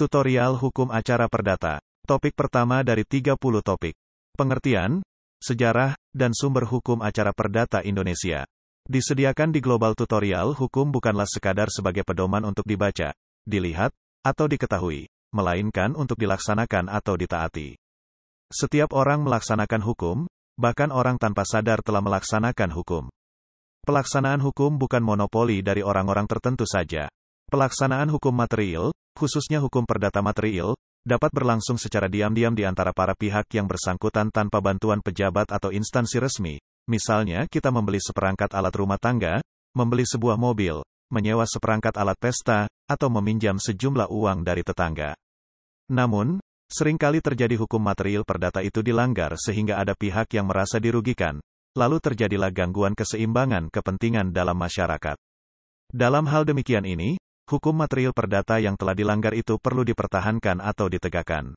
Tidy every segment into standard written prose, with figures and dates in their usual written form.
Tutorial Hukum Acara Perdata. Topik pertama dari 30 topik. Pengertian, sejarah, dan sumber hukum acara perdata Indonesia. Disediakan di Global Tutorial Hukum bukanlah sekadar sebagai pedoman untuk dibaca, dilihat, atau diketahui, melainkan untuk dilaksanakan atau ditaati. Setiap orang melaksanakan hukum, bahkan orang tanpa sadar telah melaksanakan hukum. Pelaksanaan hukum bukan monopoli dari orang-orang tertentu saja. Pelaksanaan hukum material, khususnya hukum perdata material, dapat berlangsung secara diam-diam di antara para pihak yang bersangkutan tanpa bantuan pejabat atau instansi resmi. Misalnya, kita membeli seperangkat alat rumah tangga, membeli sebuah mobil, menyewa seperangkat alat pesta, atau meminjam sejumlah uang dari tetangga. Namun, seringkali terjadi hukum material perdata itu dilanggar sehingga ada pihak yang merasa dirugikan, lalu terjadilah gangguan keseimbangan kepentingan dalam masyarakat. Dalam hal demikian ini, hukum material perdata yang telah dilanggar itu perlu dipertahankan atau ditegakkan.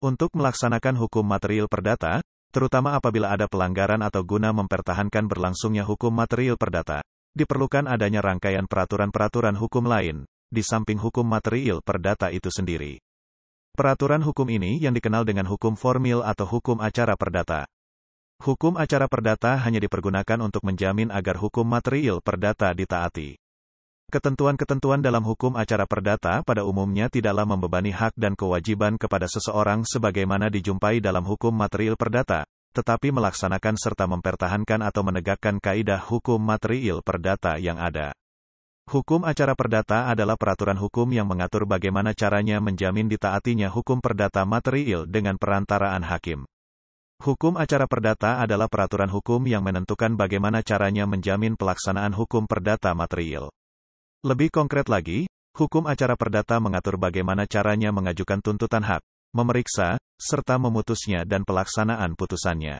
Untuk melaksanakan hukum material perdata, terutama apabila ada pelanggaran atau guna mempertahankan berlangsungnya hukum material perdata, diperlukan adanya rangkaian peraturan-peraturan hukum lain, di samping hukum material perdata itu sendiri. Peraturan hukum ini yang dikenal dengan hukum formil atau hukum acara perdata. Hukum acara perdata hanya dipergunakan untuk menjamin agar hukum material perdata ditaati. Ketentuan-ketentuan dalam hukum acara perdata pada umumnya tidaklah membebani hak dan kewajiban kepada seseorang sebagaimana dijumpai dalam hukum material perdata, tetapi melaksanakan serta mempertahankan atau menegakkan kaidah hukum material perdata yang ada. Hukum acara perdata adalah peraturan hukum yang mengatur bagaimana caranya menjamin ditaatinya hukum perdata material dengan perantaraan hakim. Hukum acara perdata adalah peraturan hukum yang menentukan bagaimana caranya menjamin pelaksanaan hukum perdata material. Lebih konkret lagi, hukum acara perdata mengatur bagaimana caranya mengajukan tuntutan hak, memeriksa, serta memutusnya dan pelaksanaan putusannya.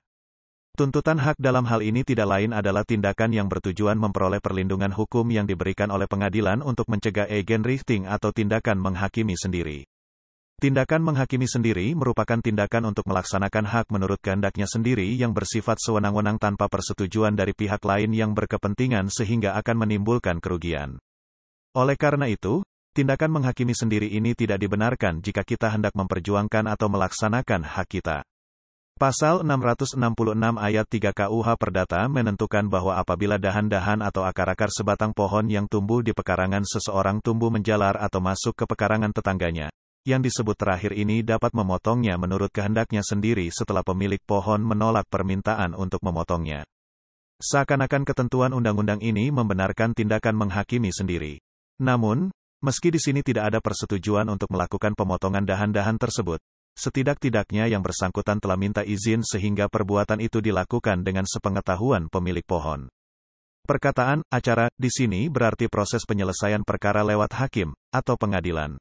Tuntutan hak dalam hal ini tidak lain adalah tindakan yang bertujuan memperoleh perlindungan hukum yang diberikan oleh pengadilan untuk mencegah Eigenrichting atau tindakan menghakimi sendiri. Tindakan menghakimi sendiri merupakan tindakan untuk melaksanakan hak menurut kehendaknya sendiri yang bersifat sewenang-wenang tanpa persetujuan dari pihak lain yang berkepentingan sehingga akan menimbulkan kerugian. Oleh karena itu, tindakan menghakimi sendiri ini tidak dibenarkan jika kita hendak memperjuangkan atau melaksanakan hak kita. Pasal 666 ayat 3 KUH Perdata menentukan bahwa apabila dahan-dahan atau akar-akar sebatang pohon yang tumbuh di pekarangan seseorang tumbuh menjalar atau masuk ke pekarangan tetangganya, yang disebut terakhir ini dapat memotongnya menurut kehendaknya sendiri setelah pemilik pohon menolak permintaan untuk memotongnya. Seakan-akan ketentuan undang-undang ini membenarkan tindakan menghakimi sendiri. Namun, meski di sini tidak ada persetujuan untuk melakukan pemotongan dahan-dahan tersebut, setidak-tidaknya yang bersangkutan telah minta izin sehingga perbuatan itu dilakukan dengan sepengetahuan pemilik pohon. Perkataan acara di sini berarti proses penyelesaian perkara lewat hakim atau pengadilan.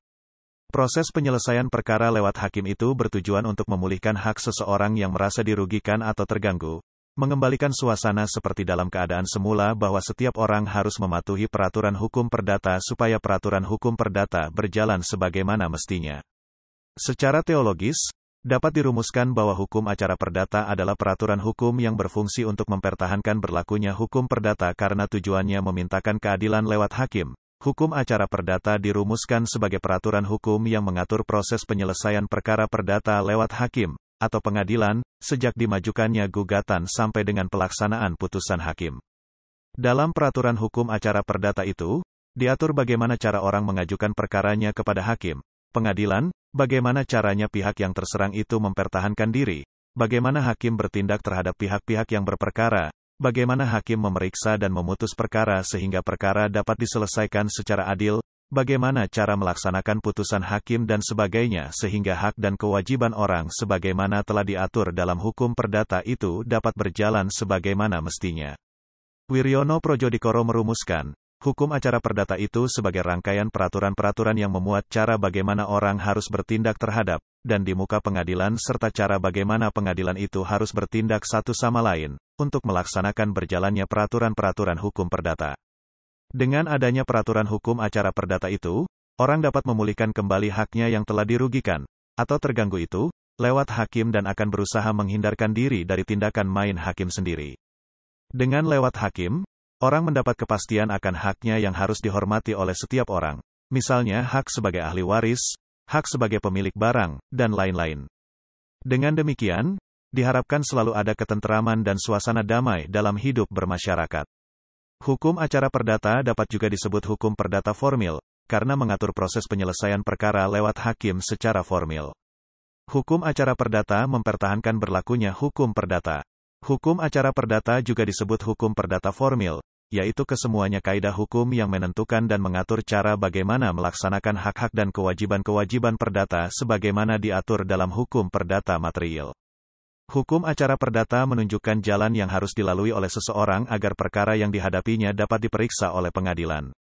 Proses penyelesaian perkara lewat hakim itu bertujuan untuk memulihkan hak seseorang yang merasa dirugikan atau terganggu, mengembalikan suasana seperti dalam keadaan semula bahwa setiap orang harus mematuhi peraturan hukum perdata supaya peraturan hukum perdata berjalan sebagaimana mestinya. Secara teologis, dapat dirumuskan bahwa hukum acara perdata adalah peraturan hukum yang berfungsi untuk mempertahankan berlakunya hukum perdata karena tujuannya memintakan keadilan lewat hakim. Hukum acara perdata dirumuskan sebagai peraturan hukum yang mengatur proses penyelesaian perkara perdata lewat hakim atau pengadilan, sejak dimajukannya gugatan sampai dengan pelaksanaan putusan hakim. Dalam peraturan hukum acara perdata itu, diatur bagaimana cara orang mengajukan perkaranya kepada hakim, pengadilan, bagaimana caranya pihak yang terserang itu mempertahankan diri, bagaimana hakim bertindak terhadap pihak-pihak yang berperkara, bagaimana hakim memeriksa dan memutus perkara sehingga perkara dapat diselesaikan secara adil, bagaimana cara melaksanakan putusan hakim dan sebagainya sehingga hak dan kewajiban orang sebagaimana telah diatur dalam hukum perdata itu dapat berjalan sebagaimana mestinya. Wiryono Projodikoro merumuskan, hukum acara perdata itu sebagai rangkaian peraturan-peraturan yang memuat cara bagaimana orang harus bertindak terhadap, dan di muka pengadilan serta cara bagaimana pengadilan itu harus bertindak satu sama lain, untuk melaksanakan berjalannya peraturan-peraturan hukum perdata. Dengan adanya peraturan hukum acara perdata itu, orang dapat memulihkan kembali haknya yang telah dirugikan, atau terganggu itu, lewat hakim dan akan berusaha menghindarkan diri dari tindakan main hakim sendiri. Dengan lewat hakim, orang mendapat kepastian akan haknya yang harus dihormati oleh setiap orang. Misalnya hak sebagai ahli waris, hak sebagai pemilik barang, dan lain-lain. Dengan demikian, diharapkan selalu ada ketenteraman dan suasana damai dalam hidup bermasyarakat. Hukum acara perdata dapat juga disebut hukum perdata formil, karena mengatur proses penyelesaian perkara lewat hakim secara formil. Hukum acara perdata mempertahankan berlakunya hukum perdata. Hukum acara perdata juga disebut hukum perdata formil, yaitu kesemuanya kaidah hukum yang menentukan dan mengatur cara bagaimana melaksanakan hak-hak dan kewajiban-kewajiban perdata sebagaimana diatur dalam hukum perdata material. Hukum acara perdata menunjukkan jalan yang harus dilalui oleh seseorang agar perkara yang dihadapinya dapat diperiksa oleh pengadilan.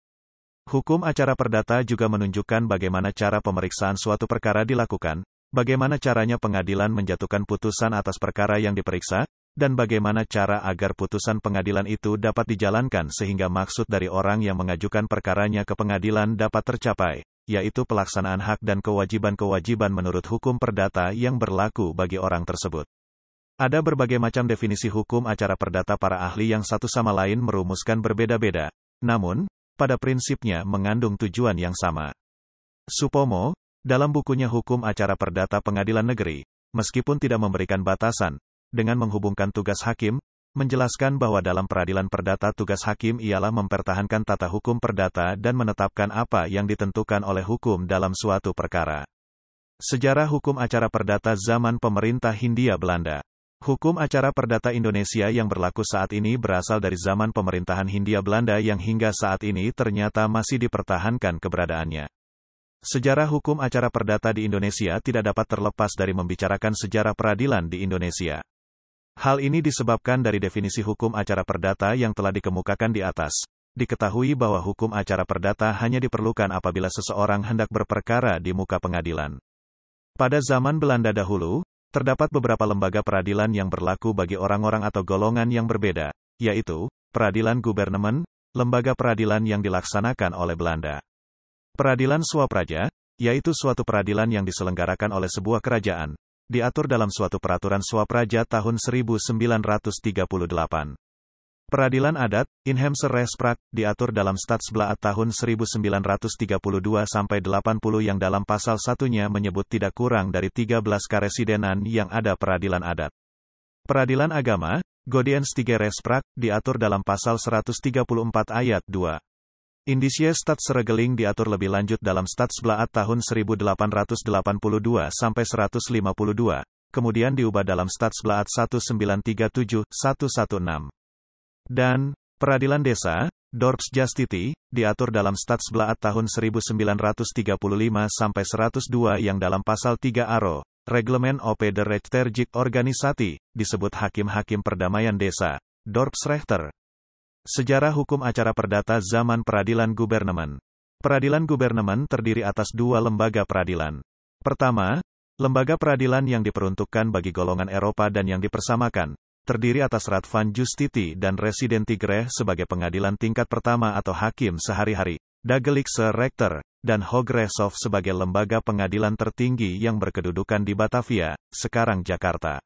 Hukum acara perdata juga menunjukkan bagaimana cara pemeriksaan suatu perkara dilakukan, bagaimana caranya pengadilan menjatuhkan putusan atas perkara yang diperiksa, dan bagaimana cara agar putusan pengadilan itu dapat dijalankan sehingga maksud dari orang yang mengajukan perkaranya ke pengadilan dapat tercapai, yaitu pelaksanaan hak dan kewajiban-kewajiban menurut hukum perdata yang berlaku bagi orang tersebut. Ada berbagai macam definisi hukum acara perdata para ahli yang satu sama lain merumuskan berbeda-beda, namun, pada prinsipnya mengandung tujuan yang sama. Supomo, dalam bukunya Hukum Acara Perdata Pengadilan Negeri, meskipun tidak memberikan batasan, dengan menghubungkan tugas hakim, menjelaskan bahwa dalam peradilan perdata tugas hakim ialah mempertahankan tata hukum perdata dan menetapkan apa yang ditentukan oleh hukum dalam suatu perkara. Sejarah hukum acara perdata zaman pemerintah Hindia Belanda. Hukum acara perdata Indonesia yang berlaku saat ini berasal dari zaman pemerintahan Hindia Belanda yang hingga saat ini ternyata masih dipertahankan keberadaannya. Sejarah hukum acara perdata di Indonesia tidak dapat terlepas dari membicarakan sejarah peradilan di Indonesia. Hal ini disebabkan dari definisi hukum acara perdata yang telah dikemukakan di atas. Diketahui bahwa hukum acara perdata hanya diperlukan apabila seseorang hendak berperkara di muka pengadilan. Pada zaman Belanda dahulu, terdapat beberapa lembaga peradilan yang berlaku bagi orang-orang atau golongan yang berbeda, yaitu, peradilan gubernemen, lembaga peradilan yang dilaksanakan oleh Belanda. Peradilan swapraja, yaitu suatu peradilan yang diselenggarakan oleh sebuah kerajaan, diatur dalam suatu peraturan swapraja tahun 1938. Peradilan adat, Inheemse Rechtspraak, diatur dalam Statsblad tahun 1932-80 yang dalam pasal satunya menyebut tidak kurang dari 13 karesidenan yang ada peradilan adat. Peradilan agama, Godsdienstige Rechtspraak, diatur dalam pasal 134 ayat 2. Indische Statsregeling diatur lebih lanjut dalam Statsblad tahun 1882-152, kemudian diubah dalam Statsblad 1937-116. Dan, peradilan desa, Dorpsjustitie, diatur dalam Statsblad tahun 1935-102 yang dalam pasal 3 Aro, Reglement op de Rechttergik Organisatie, disebut hakim-hakim perdamaian desa, Dorpsrechter. Sejarah hukum acara perdata zaman peradilan gubernemen. Peradilan gubernemen terdiri atas dua lembaga peradilan. Pertama, lembaga peradilan yang diperuntukkan bagi golongan Eropa dan yang dipersamakan, terdiri atas Raad van Justitie dan Residentiegrecht sebagai pengadilan tingkat pertama atau hakim sehari-hari, Dagelijkse Rechter, dan Hooggerechtshof sebagai lembaga pengadilan tertinggi yang berkedudukan di Batavia, sekarang Jakarta.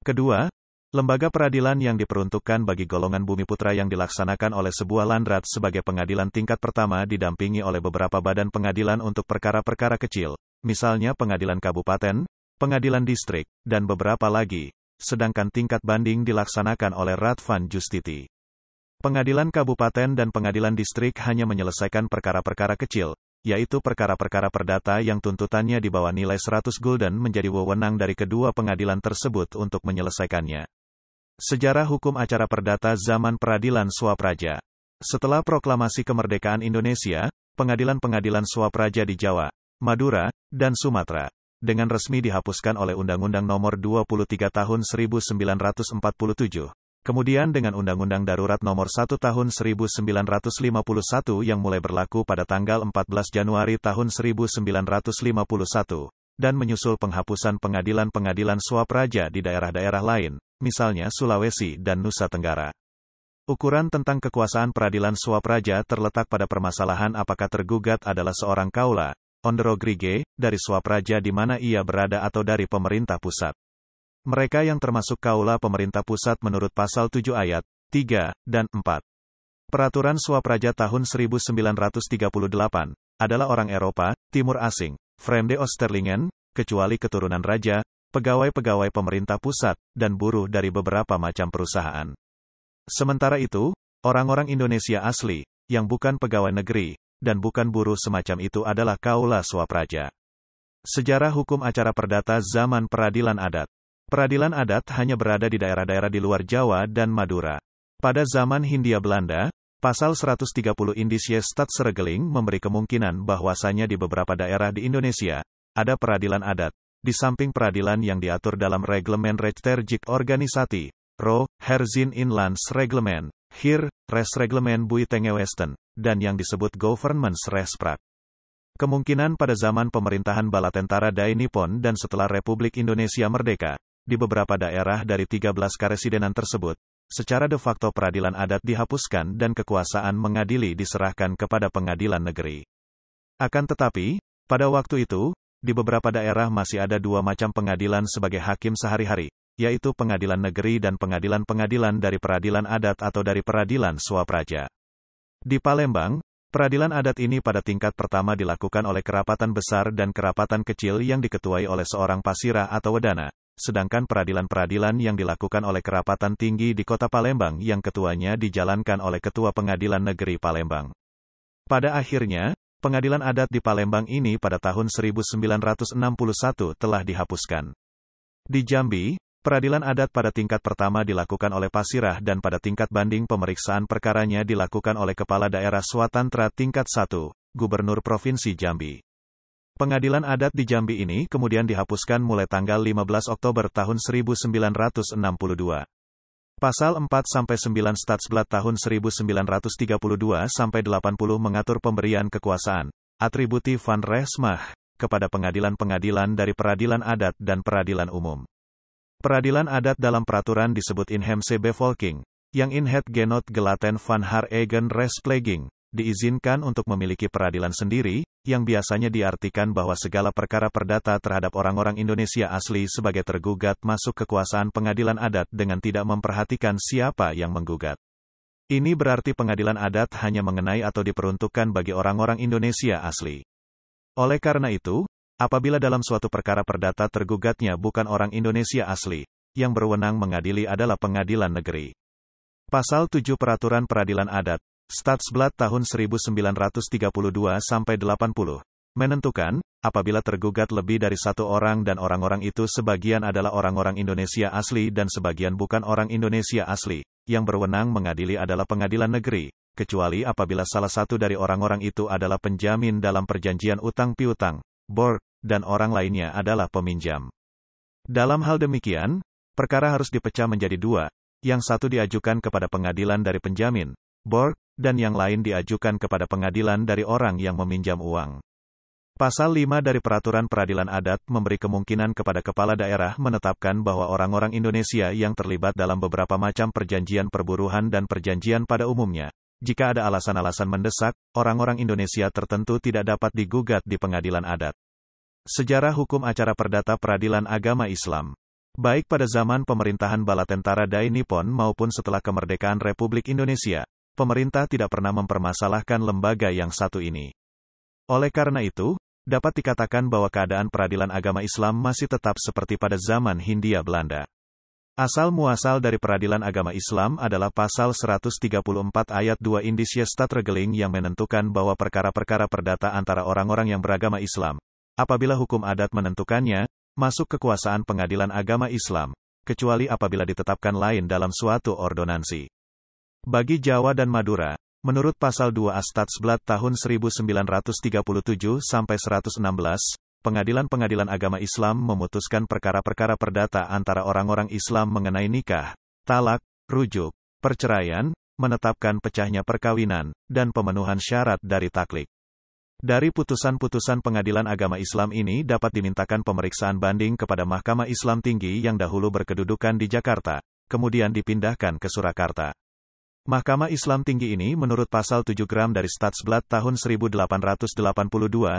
Kedua, lembaga peradilan yang diperuntukkan bagi golongan Bumiputra yang dilaksanakan oleh sebuah landrat sebagai pengadilan tingkat pertama didampingi oleh beberapa badan pengadilan untuk perkara-perkara kecil, misalnya pengadilan kabupaten, pengadilan distrik, dan beberapa lagi, sedangkan tingkat banding dilaksanakan oleh Raad van Justitie. Pengadilan kabupaten dan pengadilan distrik hanya menyelesaikan perkara-perkara kecil, yaitu perkara-perkara perdata yang tuntutannya di bawah nilai 100 gulden menjadi wewenang dari kedua pengadilan tersebut untuk menyelesaikannya. Sejarah hukum acara perdata zaman peradilan swapraja. Setelah proklamasi kemerdekaan Indonesia, pengadilan-pengadilan swapraja di Jawa, Madura, dan Sumatera, dengan resmi dihapuskan oleh Undang-Undang Nomor 23 Tahun 1947, kemudian dengan Undang-Undang Darurat Nomor 1 Tahun 1951 yang mulai berlaku pada tanggal 14 Januari tahun 1951, dan menyusul penghapusan pengadilan-pengadilan swapraja di daerah-daerah lain, misalnya Sulawesi dan Nusa Tenggara. Ukuran tentang kekuasaan peradilan swapraja terletak pada permasalahan apakah tergugat adalah seorang kaula, Onderogrige, dari Swapraja di mana ia berada atau dari pemerintah pusat. Mereka yang termasuk kaula pemerintah pusat menurut pasal 7 ayat 3 dan 4. Peraturan Swapraja tahun 1938 adalah orang Eropa, Timur asing, Vreemde Oosterlingen, kecuali keturunan raja, pegawai-pegawai pemerintah pusat, dan buruh dari beberapa macam perusahaan. Sementara itu, orang-orang Indonesia asli, yang bukan pegawai negeri, dan bukan buruh semacam itu adalah kaula Swapraja. Sejarah hukum acara perdata zaman peradilan adat. Peradilan adat hanya berada di daerah-daerah di luar Jawa dan Madura. Pada zaman Hindia Belanda, pasal 130 Indische Stadsregeling memberi kemungkinan bahwasanya di beberapa daerah di Indonesia, ada peradilan adat, di samping peradilan yang diatur dalam Reglement Rechttergik Organisatie, RO, Herzien Inlands Reglement, HIR, Resreglement Buitengewesten, dan yang disebut Governments Rechtspraak. Kemungkinan pada zaman pemerintahan bala tentara Dai Nippon dan setelah Republik Indonesia merdeka, di beberapa daerah dari 13 karesidenan tersebut, secara de facto peradilan adat dihapuskan dan kekuasaan mengadili diserahkan kepada pengadilan negeri. Akan tetapi, pada waktu itu, di beberapa daerah masih ada dua macam pengadilan sebagai hakim sehari-hari, yaitu pengadilan negeri dan pengadilan-pengadilan dari peradilan adat atau dari peradilan Swapraja. Di Palembang, peradilan adat ini pada tingkat pertama dilakukan oleh kerapatan besar dan kerapatan kecil yang diketuai oleh seorang pasira atau wedana, sedangkan peradilan-peradilan yang dilakukan oleh kerapatan tinggi di kota Palembang yang ketuanya dijalankan oleh Ketua Pengadilan Negeri Palembang. Pada akhirnya, pengadilan adat di Palembang ini pada tahun 1961 telah dihapuskan. Di Jambi, peradilan adat pada tingkat pertama dilakukan oleh pasirah dan pada tingkat banding pemeriksaan perkaranya dilakukan oleh Kepala Daerah Swatantra tingkat 1, Gubernur Provinsi Jambi. Pengadilan adat di Jambi ini kemudian dihapuskan mulai tanggal 15 Oktober tahun 1962. Pasal 4-9 Stadsblad tahun 1932-80 mengatur pemberian kekuasaan, atributi van Rechtmacht, kepada pengadilan-pengadilan dari peradilan adat dan peradilan umum. Peradilan adat dalam peraturan disebut Inheemse Bevolking, yang in het genot gelaten van haar eigen rechtspleging, diizinkan untuk memiliki peradilan sendiri, yang biasanya diartikan bahwa segala perkara perdata terhadap orang-orang Indonesia asli sebagai tergugat masuk kekuasaan pengadilan adat dengan tidak memperhatikan siapa yang menggugat. Ini berarti pengadilan adat hanya mengenai atau diperuntukkan bagi orang-orang Indonesia asli. Oleh karena itu, apabila dalam suatu perkara perdata tergugatnya bukan orang Indonesia asli, yang berwenang mengadili adalah pengadilan negeri. Pasal 7 Peraturan Peradilan Adat, Stadsblad tahun 1932-80, menentukan, apabila tergugat lebih dari satu orang dan orang-orang itu sebagian adalah orang-orang Indonesia asli dan sebagian bukan orang Indonesia asli, yang berwenang mengadili adalah pengadilan negeri, kecuali apabila salah satu dari orang-orang itu adalah penjamin dalam perjanjian utang piutang, borg, dan orang lainnya adalah peminjam. Dalam hal demikian, perkara harus dipecah menjadi dua, yang satu diajukan kepada pengadilan dari penjamin, borg, dan yang lain diajukan kepada pengadilan dari orang yang meminjam uang. Pasal 5 dari Peraturan Peradilan Adat memberi kemungkinan kepada kepala daerah menetapkan bahwa orang-orang Indonesia yang terlibat dalam beberapa macam perjanjian perburuhan dan perjanjian pada umumnya, jika ada alasan-alasan mendesak, orang-orang Indonesia tertentu tidak dapat digugat di pengadilan adat. Sejarah hukum acara perdata peradilan agama Islam. Baik pada zaman pemerintahan bala tentara Dai Nippon maupun setelah kemerdekaan Republik Indonesia, pemerintah tidak pernah mempermasalahkan lembaga yang satu ini. Oleh karena itu, dapat dikatakan bahwa keadaan peradilan agama Islam masih tetap seperti pada zaman Hindia Belanda. Asal muasal dari peradilan agama Islam adalah pasal 134 ayat 2 Indische Stadsregeling yang menentukan bahwa perkara-perkara perdata antara orang-orang yang beragama Islam, apabila hukum adat menentukannya, masuk kekuasaan pengadilan agama Islam, kecuali apabila ditetapkan lain dalam suatu ordonansi. Bagi Jawa dan Madura, menurut pasal 2 Stadsblad tahun 1937-116, pengadilan-pengadilan agama Islam memutuskan perkara-perkara perdata antara orang-orang Islam mengenai nikah, talak, rujuk, perceraian, menetapkan pecahnya perkawinan, dan pemenuhan syarat dari taklik. Dari putusan-putusan pengadilan agama Islam ini dapat dimintakan pemeriksaan banding kepada Mahkamah Islam Tinggi yang dahulu berkedudukan di Jakarta, kemudian dipindahkan ke Surakarta. Mahkamah Islam Tinggi ini menurut pasal 7 gram dari Statsblad tahun 1882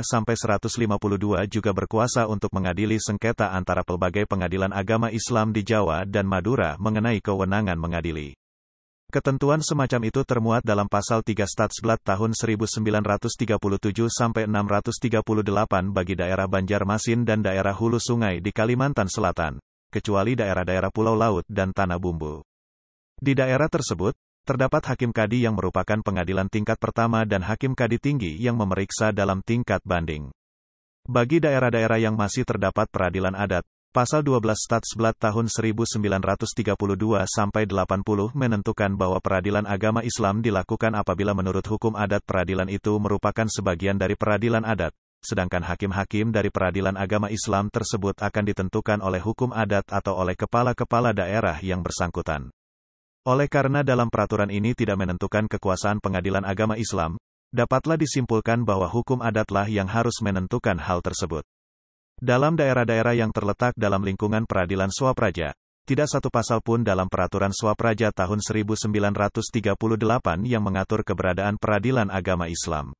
sampai 152 juga berkuasa untuk mengadili sengketa antara pelbagai pengadilan agama Islam di Jawa dan Madura mengenai kewenangan mengadili. Ketentuan semacam itu termuat dalam pasal 3 Statsblad tahun 1937 sampai 638 bagi daerah Banjarmasin dan daerah hulu sungai di Kalimantan Selatan, kecuali daerah-daerah pulau laut dan tanah bumbu. Di daerah tersebut, terdapat hakim kadi yang merupakan pengadilan tingkat pertama dan hakim kadi tinggi yang memeriksa dalam tingkat banding. Bagi daerah-daerah yang masih terdapat peradilan adat, pasal 12 Statsblad tahun 1932 sampai 80 menentukan bahwa peradilan agama Islam dilakukan apabila menurut hukum adat peradilan itu merupakan sebagian dari peradilan adat, sedangkan hakim-hakim dari peradilan agama Islam tersebut akan ditentukan oleh hukum adat atau oleh kepala-kepala daerah yang bersangkutan. Oleh karena dalam peraturan ini tidak menentukan kekuasaan pengadilan agama Islam, dapatlah disimpulkan bahwa hukum adatlah yang harus menentukan hal tersebut. Dalam daerah-daerah yang terletak dalam lingkungan peradilan swapraja, tidak satu pasal pun dalam peraturan swapraja tahun 1938 yang mengatur keberadaan peradilan agama Islam.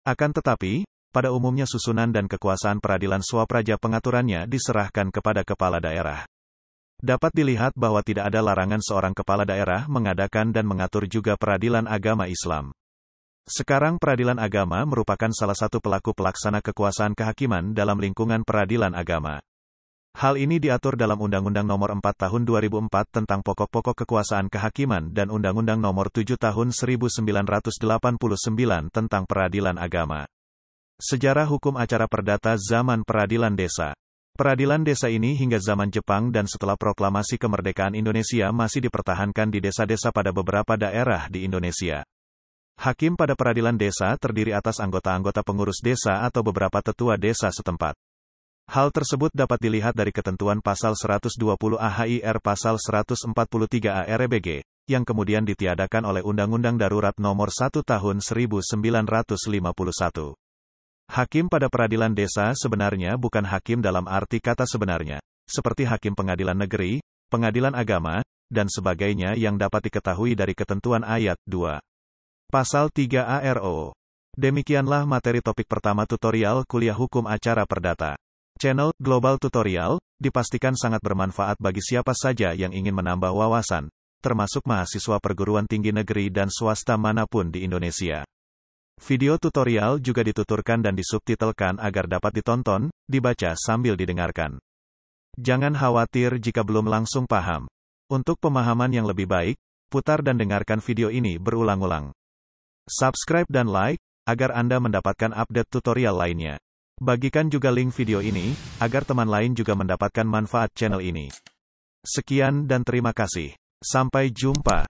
Akan tetapi, pada umumnya susunan dan kekuasaan peradilan swapraja pengaturannya diserahkan kepada kepala daerah. Dapat dilihat bahwa tidak ada larangan seorang kepala daerah mengadakan dan mengatur juga peradilan agama Islam. Sekarang peradilan agama merupakan salah satu pelaku pelaksana kekuasaan kehakiman dalam lingkungan peradilan agama. Hal ini diatur dalam Undang-Undang Nomor 4 Tahun 2004 tentang Pokok-pokok Kekuasaan Kehakiman dan Undang-Undang Nomor 7 Tahun 1989 tentang Peradilan Agama. Sejarah hukum acara perdata zaman peradilan desa. Peradilan desa ini hingga zaman Jepang dan setelah proklamasi kemerdekaan Indonesia masih dipertahankan di desa-desa pada beberapa daerah di Indonesia. Hakim pada peradilan desa terdiri atas anggota-anggota pengurus desa atau beberapa tetua desa setempat. Hal tersebut dapat dilihat dari ketentuan pasal 120 AHIR pasal 143 AREBG, yang kemudian ditiadakan oleh Undang-Undang Darurat Nomor 1 Tahun 1951. Hakim pada peradilan desa sebenarnya bukan hakim dalam arti kata sebenarnya, seperti hakim pengadilan negeri, pengadilan agama, dan sebagainya yang dapat diketahui dari ketentuan ayat 2. Pasal 3 ARO. Demikianlah materi topik pertama tutorial kuliah hukum acara perdata. Channel Global Tutorial dipastikan sangat bermanfaat bagi siapa saja yang ingin menambah wawasan, termasuk mahasiswa perguruan tinggi negeri dan swasta manapun di Indonesia. Video tutorial juga dituturkan dan disubtitelkan agar dapat ditonton, dibaca sambil didengarkan. Jangan khawatir jika belum langsung paham. Untuk pemahaman yang lebih baik, putar dan dengarkan video ini berulang-ulang. Subscribe dan like, agar Anda mendapatkan update tutorial lainnya. Bagikan juga link video ini, agar teman lain juga mendapatkan manfaat channel ini. Sekian dan terima kasih. Sampai jumpa.